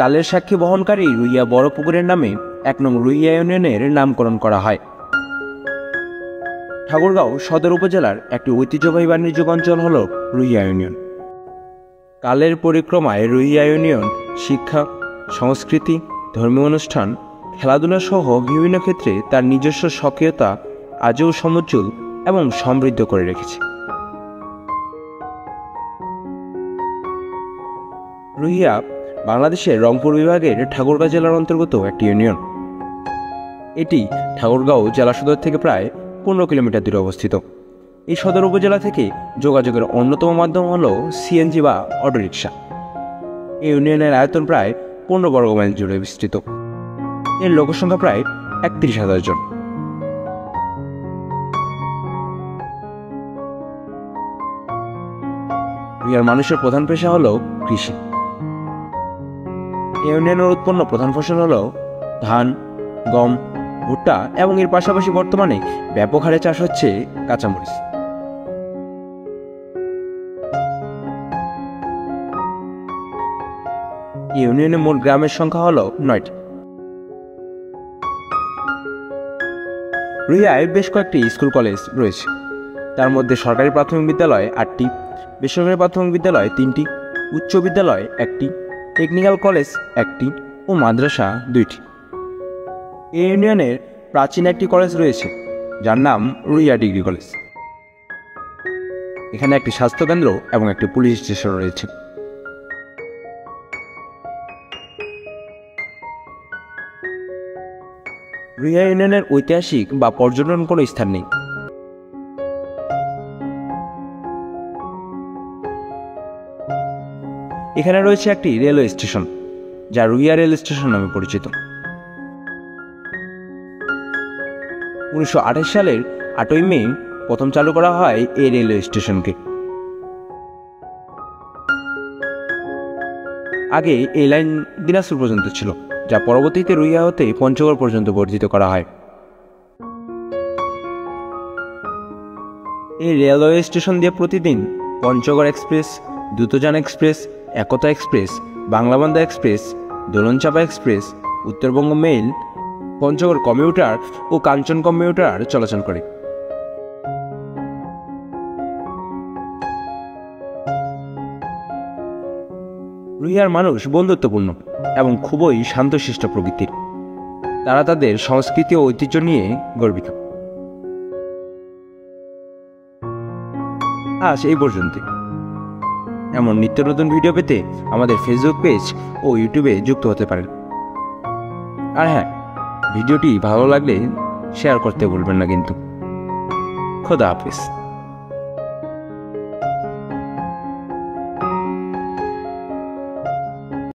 কালের সাক্ষী বহনকারী রুইয়া বড় পুকুরের নামে ১ নং রুইয়া ইউনিয়নের নামকরণ করা হয়। ঠাকুরগাঁও সদর উপজেলার একটি ঐতিহ্যবাহী বাণিজ্যিক অঞ্চল হল রুইয়া ইউনিয়ন। কালের পরিক্রমায় রুইয়া ইউনিয়ন শিক্ষা, সংস্কৃতি, ধর্মীয় অনুষ্ঠান, খেলাধুলা সহ বিভিন্ন ক্ষেত্রে তার নিজস্ব সক্রিয়তা আজও সমুজ্জ্বল এবং সমৃদ্ধ করে রেখেছে। রুইয়া বাংলাদেশের রংপুর বিভাগের ঠাকুরগাঁও জেলার অন্তর্গত একটি ইউনিয়ন। এটি ঠাকুরগাঁও জেলা সদর থেকে প্রায় 15 কিলোমিটার দূরে অবস্থিত। এই সদর উপজেলা থেকে যোগাযোগের অন্যতম মাধ্যম হল সিএনজি বা অটোরিকশা। এই ইউনিয়নের আয়তন প্রায় 15 বর্গ মাইল জুড়ে বিস্তৃত। এর লোকসংখ্যা প্রায় 31,000 জন। রুইয়ার মানুষের প্রধান পেশা হল কৃষি। ইউনিয়নের উৎপন্ন প্রধান ফসল হল ধান, গম, ভুট্টা এবং এর পাশাপাশি বর্তমানে ব্যাপক হারে চাষ হচ্ছে কাঁচামরিচ। ইউনিয়নে মোট গ্রামের সংখ্যা হল 9টি। রুইয়ায় বেশ কয়েকটি স্কুল কলেজ রয়েছে। তার মধ্যে সরকারি প্রাথমিক বিদ্যালয় 8টি, বেসরকারি প্রাথমিক বিদ্যালয় 3টি, উচ্চ বিদ্যালয় 1টি, টেকনিক্যাল কলেজ 1টি ও মাদ্রাসা 2টি। এই ইউনিয়নের প্রাচীন একটি কলেজ রয়েছে যার নাম রুইয়া ডিগ্রি কলেজ। এখানে একটি স্বাস্থ্যকেন্দ্র এবং একটি পুলিশ স্টেশন রয়েছে। রুইয়া ইউনিয়নের ঐতিহাসিক বা পর্যটন কোনো স্থান নেই। এখানে রয়েছে একটি রেলওয়ে স্টেশন যা রুইয়া রেল স্টেশন নামে পরিচিত। 1928 সালের 8ই মে প্রথম চালু করা হয় এই রেলওয়ে স্টেশনকে। আগে এই লাইন দিনাজপুর পর্যন্ত ছিল, যা পরবর্তীতে রুইয়া হতে পঞ্চগড় পর্যন্ত বর্ধিত করা হয়। এই রেলওয়ে স্টেশন দিয়ে প্রতিদিন Panchagarh express, Drutojan express, Ekota express, Banglabandha express, Dolonchapa express, Uttarbanga mail, Panchagarh commuter ও কাঞ্চন কমিউটার চলাচল করে। রুইয়ার মানুষ বন্ধুত্বপূর্ণ এবং খুবই শান্তশিষ্ট প্রকৃতির। তারা তাদের সংস্কৃতি ও ঐতিহ্য নিয়ে গর্বিত। আজ এই পর্যন্ত। এমন নিত্য নতুন ভিডিও পেতে আমাদের ফেসবুক পেজ ও ইউটিউবে যুক্ত হতে পারেন। আর হ্যাঁ, ভিডিওটি ভালো লাগলে শেয়ার করতে ভুলবেন না কিন্তু। খোদা হাফেজ।